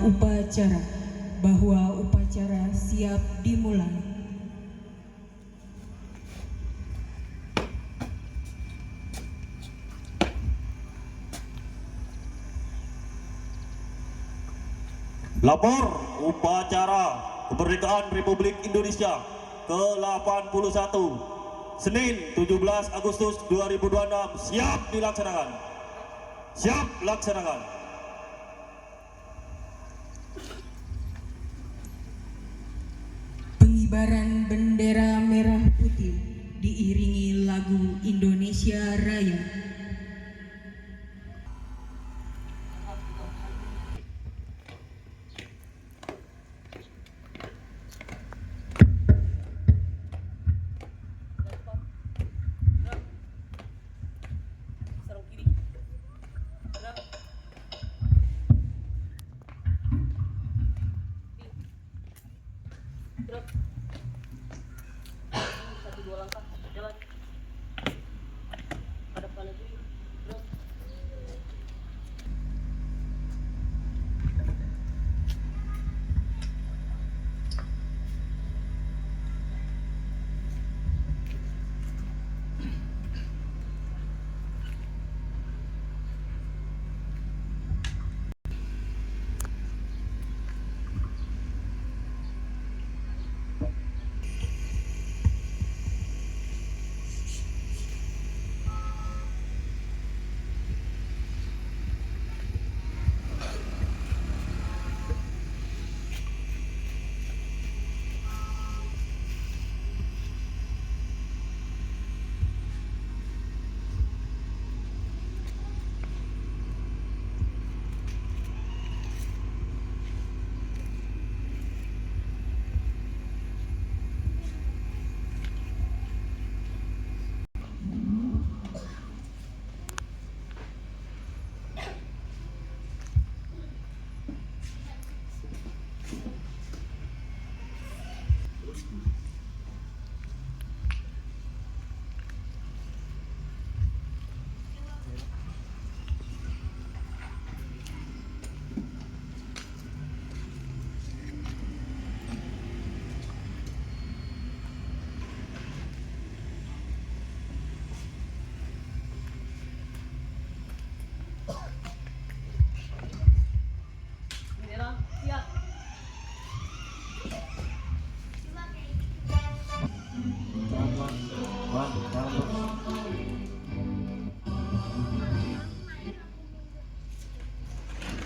upacara bahwa upacara siap dimulai. Lapor upacara kemerdekaan Republik Indonesia ke-81 Senin 17 Agustus 2026 siap dilaksanakan. Siap laksanakan. Pengibaran bendera merah putih diiringi lagu Indonesia Raya.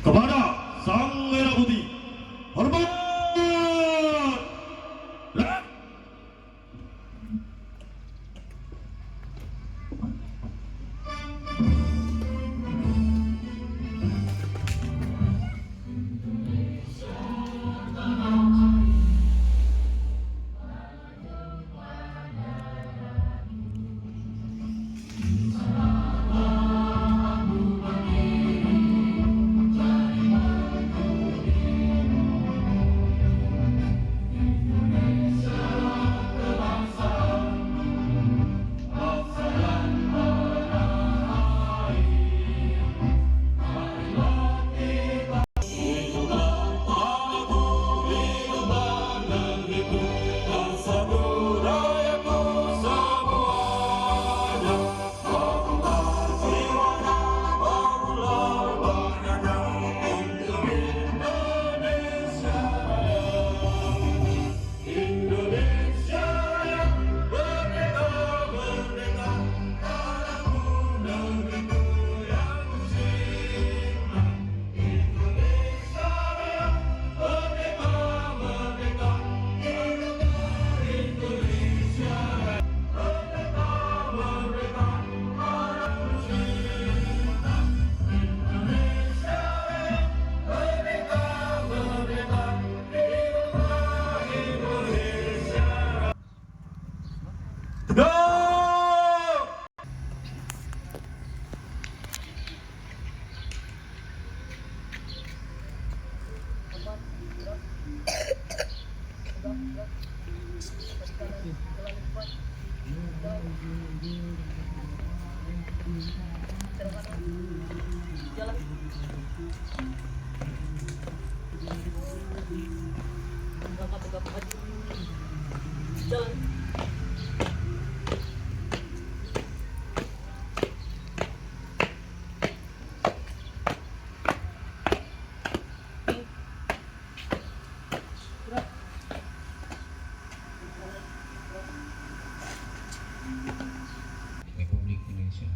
Kepada Sang Merah Putih, hormat. Republik Indonesia.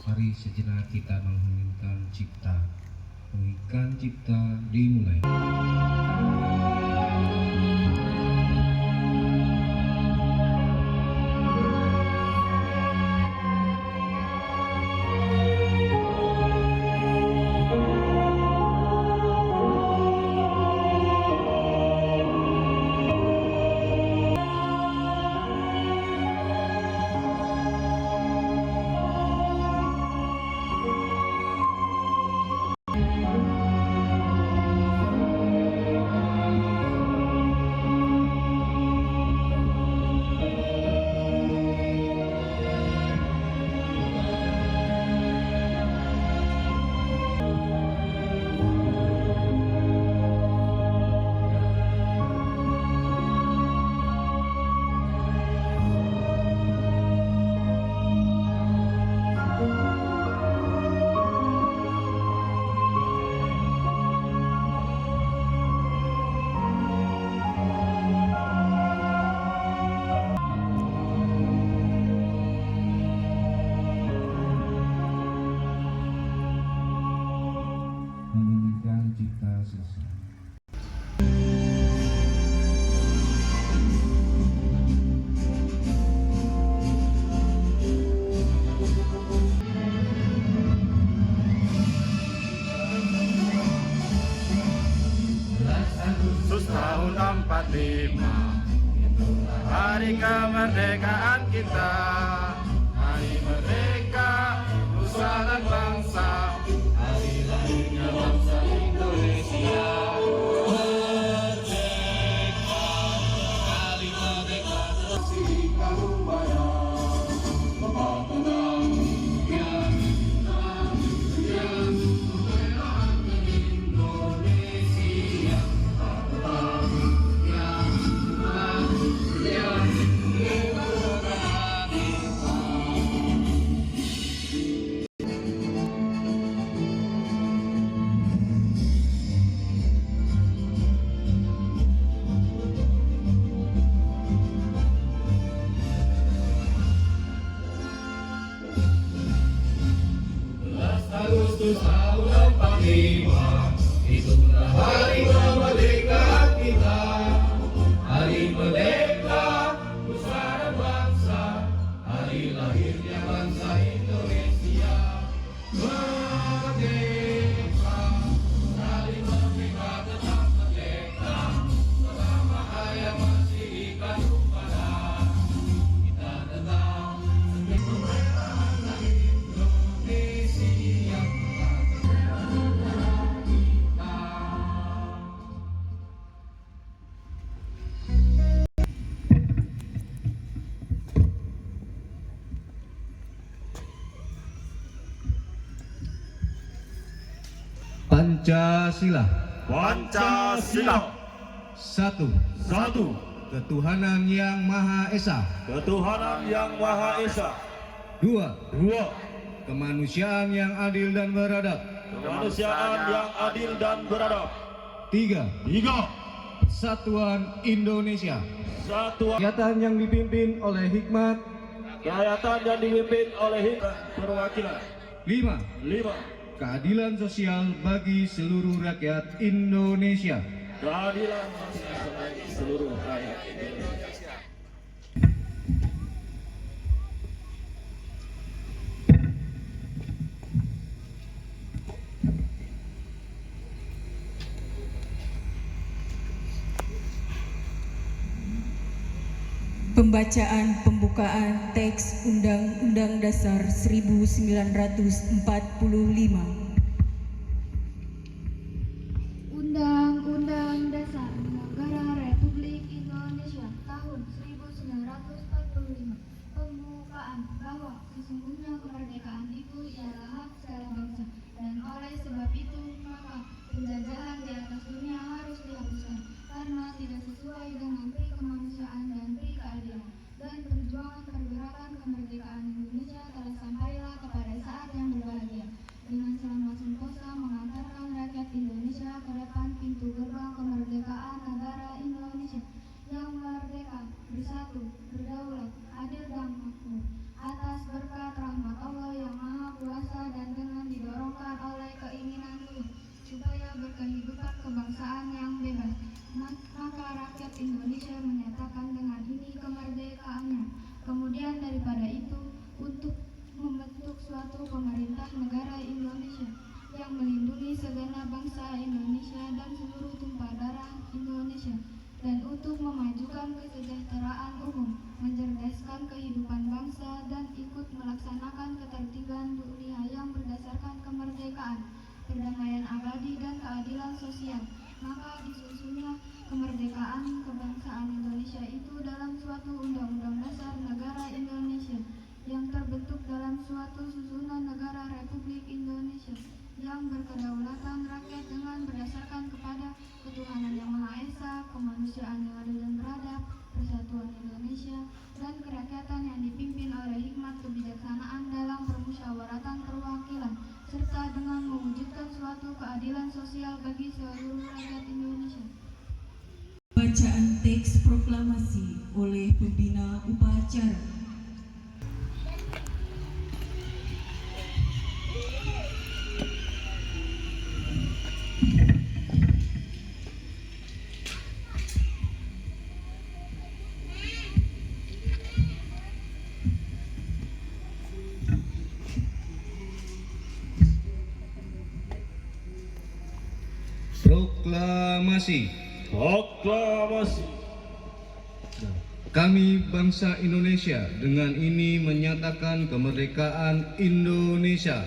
Mari sejenak kita mengheningkan cipta. Menghentikan cipta dimulai. Menghentikan cipta selesai. Agustus tahun 45, itulah hari kemerdekaan kita. Hari merdeka, nusa dan bangsa, hari lahirnya bangsa Indonesia. Merdeka, hari merdeka, tersikat upaya, membangun yang kemerdekaan Indonesia. Agustus tahun 45, itulah hari kemerdekaan kita. Hari merdeka, nusa dan bangsa, hari lahirnya bangsa Indonesia. Merdeka, hari merdeka tetap merdeka, selama hayat masih dikandung badan. Kita tetap kemerdekaan Indonesia. Pancasila. Pancasila. Satu. Satu. Ketuhanan yang Maha Esa. Ketuhanan yang Maha Esa. Dua. Dua. Kemanusiaan yang adil dan beradab. Kemanusiaan yang adil dan beradab. Tiga. Tiga. Persatuan Indonesia. Satu. Kegiatan yang dipimpin oleh hikmat. Kegiatan yang dipimpin oleh hikmat perwakilan. Lima. Lima. Keadilan sosial bagi seluruh rakyat Indonesia. Keadilan sosial bagi seluruh rakyat Indonesia. Pembacaan pembukaan teks Undang-Undang Dasar 1945. Undang-Undang Dasar Negara Republik Indonesia tahun 1945. Pembukaan bahwa sesungguhnya kemerdekaan itu ialah hak segala bangsa, dan oleh sebab itu maka penjajahan di atas dunia harus dihapuskan karena tidak sesuai dengan pintu gerbang kemerdekaan negara Indonesia yang merdeka, bersatu, berdaulat, adil dan makmur. Atas berkat rahmat Allah yang Maha Kuasa dan dengan didorongkan oleh keinginan Tuhan supaya berkehidupan kebangsaan yang bebas, maka rakyat Indonesia menyatakan dengan ini kemerdekaannya. Kemudian daripada itu, untuk membentuk suatu pemerintah negara Indonesia yang melindungi segenap bangsa Indonesia dan seluruh tumpah darah Indonesia, dan untuk memajukan kesejahteraan umum, mencerdaskan kehidupan bangsa, dan ikut melaksanakan ketertiban dunia yang berdasarkan kemerdekaan, perdamaian abadi, dan keadilan sosial. Maka disusunnya kemerdekaan kebangsaan Indonesia itu dalam suatu undang-undang dasar negara Indonesia yang terbentuk dalam suatu susunan negara Republik Indonesia yang berkedaulatan rakyat dengan berdasarkan kepada ketuhanan yang Maha Esa, kemanusiaan yang adil dan beradab, persatuan Indonesia, dan kerakyatan yang dipimpin oleh hikmat kebijaksanaan dalam permusyawaratan perwakilan, serta dengan mewujudkan suatu keadilan sosial bagi seluruh rakyat Indonesia. Bacaan teks proklamasi oleh pembina upacara. Proklamasi. Proklamasi. Kami bangsa Indonesia dengan ini menyatakan kemerdekaan Indonesia.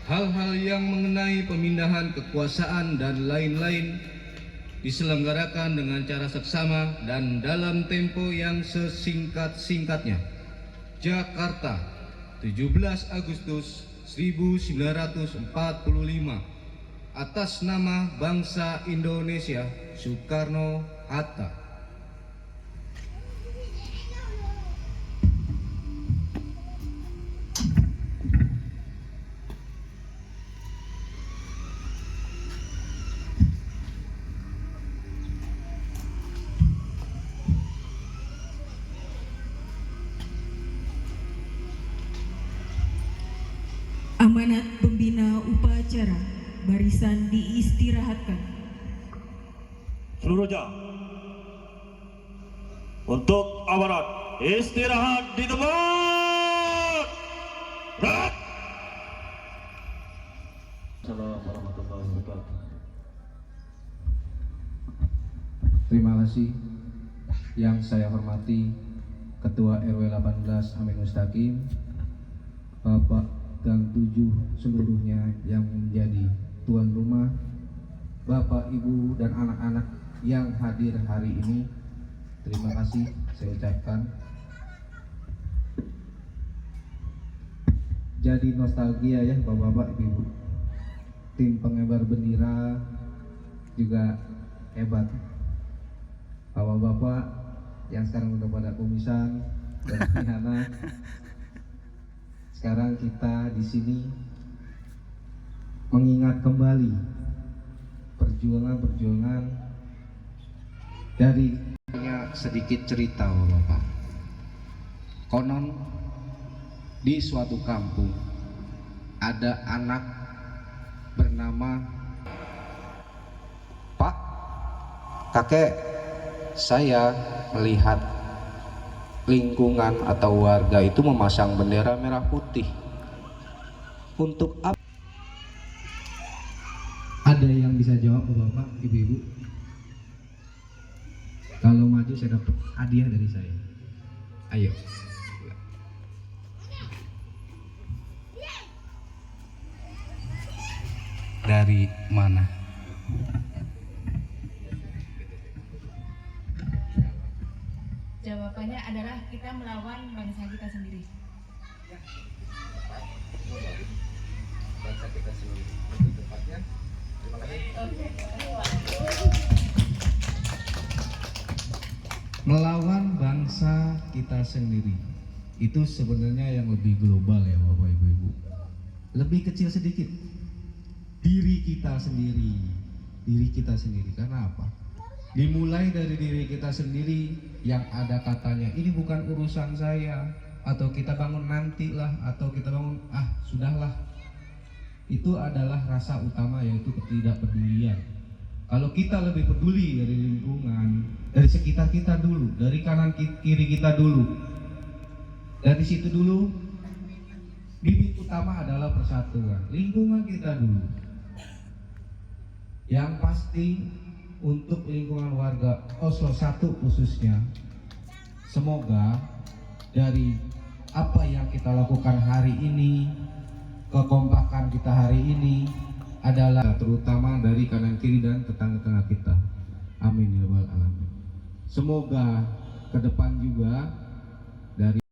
Hal-hal yang mengenai pemindahan kekuasaan dan lain-lain diselenggarakan dengan cara seksama dan dalam tempo yang sesingkat-singkatnya. Jakarta, 17 Agustus 1945. Atas nama bangsa Indonesia, Soekarno-Hatta. Amanat pembina upacara, barisan diistirahatkan. Seluruh jam. Untuk amanat, istirahat di tempat. Berat. Assalamualaikum warahmatullahi wabarakatuh. Terima kasih yang saya hormati Ketua RW 18 Amin Mustaqim, Bapak Gang 7 seluruhnya yang menjadi tuan rumah, Bapak, Ibu, dan anak-anak yang hadir hari ini. Terima kasih saya ucapkan. Jadi nostalgia ya Bapak-bapak, Ibu-ibu. Tim pengibar bendera juga hebat. Bapak-bapak yang sekarang udah pada kumisan dan anak. Sekarang kita di sini mengingat kembali perjuangan dari sedikit cerita Bapak. Konon di suatu kampung ada anak bernama Pak, kakek, saya melihat lingkungan atau warga itu memasang bendera merah putih. Untuk apa? Ada yang bisa jawab Bapak, Ibu-ibu? Kalau maju saya dapat hadiah dari saya. Ayo. Dari mana? Jawabannya adalah kita melawan bangsa kita sendiri. Bangsa kita sendiri. Tepatnya. Terima kasih. Melawan bangsa kita sendiri. Itu sebenarnya yang lebih global ya Bapak Ibu-ibu. Lebih kecil sedikit. Diri kita sendiri. diri kita sendiri. Karena apa? Dimulai dari diri kita sendiri yang ada katanya ini bukan urusan saya, atau kita bangun nanti lah, atau kita bangun sudahlah. Itu adalah rasa utama, yaitu ketidakpedulian. Kalau kita lebih peduli dari lingkungan, dari sekitar kita dulu, dari kanan kiri kita dulu, dari situ dulu, bibit utama adalah persatuan. Lingkungan kita dulu. Yang pasti untuk lingkungan warga Oslo 1 khususnya, semoga dari apa yang kita lakukan hari ini, kekompakan kita hari ini adalah terutama dari kanan kiri dan tetangga-tetangga kita. Amin ya rabbal alamin. Semoga ke depan juga dari